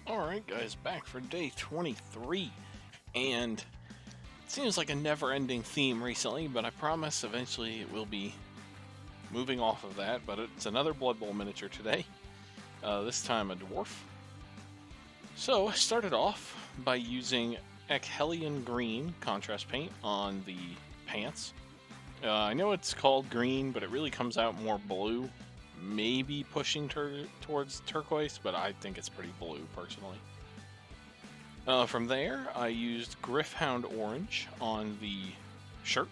Alright guys, back for day 23, and it seems like a never-ending theme recently, but I promise eventually it will be moving off of that. But it's another Blood Bowl miniature today, this time a dwarf. So I started off by using Echelian Green contrast paint on the pants. I know it's called green, but it really comes out more blue, maybe pushing towards turquoise, but I think it's pretty blue personally. From there, I used Griffhound Orange on the shirt.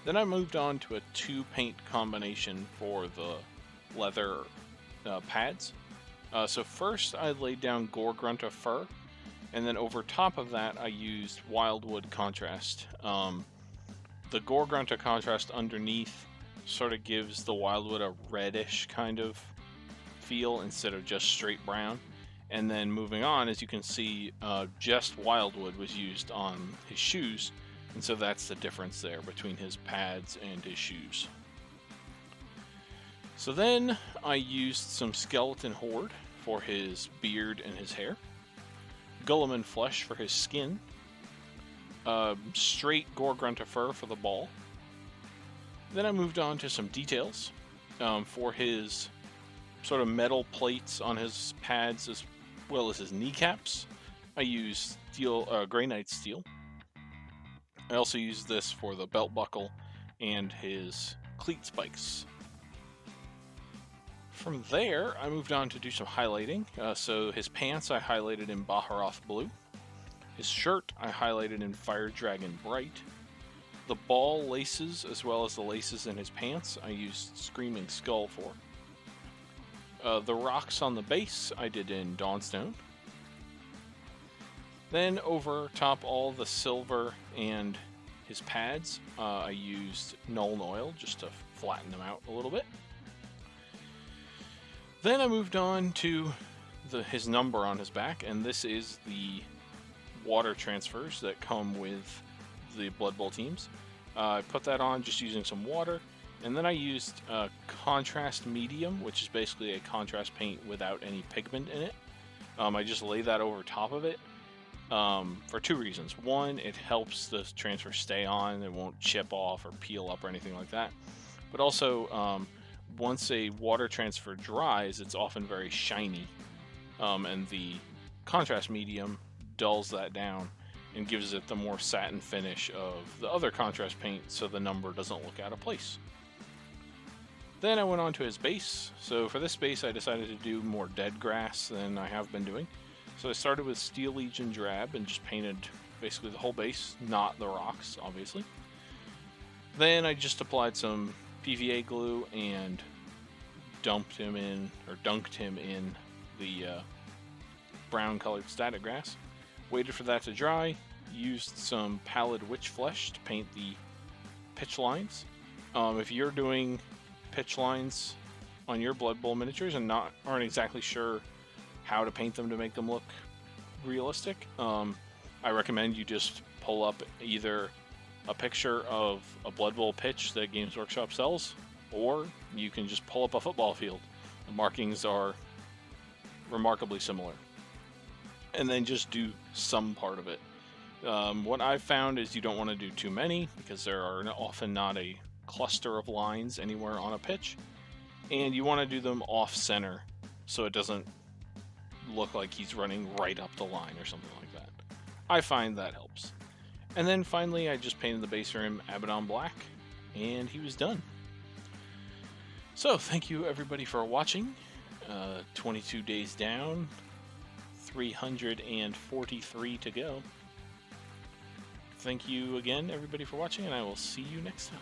Then I moved on to a 2-paint combination for the leather pads. So first I laid down Gore-Grunta Fur, and then over top of that I used Wildwood Contrast. The Gore-Grunta contrast underneath sort of gives the Wildwood a reddish kind of feel instead of just straight brown. And then moving on, as you can see, just Wildwood was used on his shoes, and so that's the difference there between his pads and his shoes. So then I used some Skeleton Horde for his beard and his hair, Guilliman Flesh for his skin, straight Gore-Grunta Fur for the ball. Then I moved on to some details for his sort of metal plates on his pads as well as his kneecaps. I used Grey Knight Steel. I also used this for the belt buckle and his cleat spikes. From there, I moved on to do some highlighting. So his pants I highlighted in Baharoth Blue. His shirt I highlighted in Fire Dragon Bright. The ball laces, as well as the laces in his pants, I used Screaming Skull for. The rocks on the base I did in Dawnstone. Then over top all the silver and his pads, I used Nuln Oil just to flatten them out a little bit. Then I moved on to his number on his back, and this is the water transfers that come with the Blood Bowl teams. I put that on just using some water, and then I used contrast medium, which is basically a contrast paint without any pigment in it. I just lay that over top of it for two reasons. One, it helps the transfer stay on, it won't chip off or peel up or anything like that. But also, once a water transfer dries, it's often very shiny, and the contrast medium dulls that down and gives it the more satin finish of the other contrast paint, so the number doesn't look out of place. Then I went on to his base. So for this base I decided to do more dead grass than I have been doing. So I started with Steel Legion Drab and just painted basically the whole base, not the rocks, obviously. Then I just applied some PVA glue and dunked him in the brown colored static grass. Waited for that to dry, used some Pallid Witch Flesh to paint the pitch lines. If you're doing pitch lines on your Blood Bowl miniatures and aren't exactly sure how to paint them to make them look realistic, I recommend you just pull up either a picture of a Blood Bowl pitch that Games Workshop sells, or you can just pull up a football field. The markings are remarkably similar. And then just do some part of it. What I've found is you don't want to do too many, because there are often not a cluster of lines anywhere on a pitch, and you want to do them off-center so it doesn't look like he's running right up the line or something like that. I find that helps. And then finally I just painted the base rim Abaddon black, and he was done. So thank you everybody for watching. 22 days down, 343 to go. Thank you again, everybody, for watching, and I will see you next time.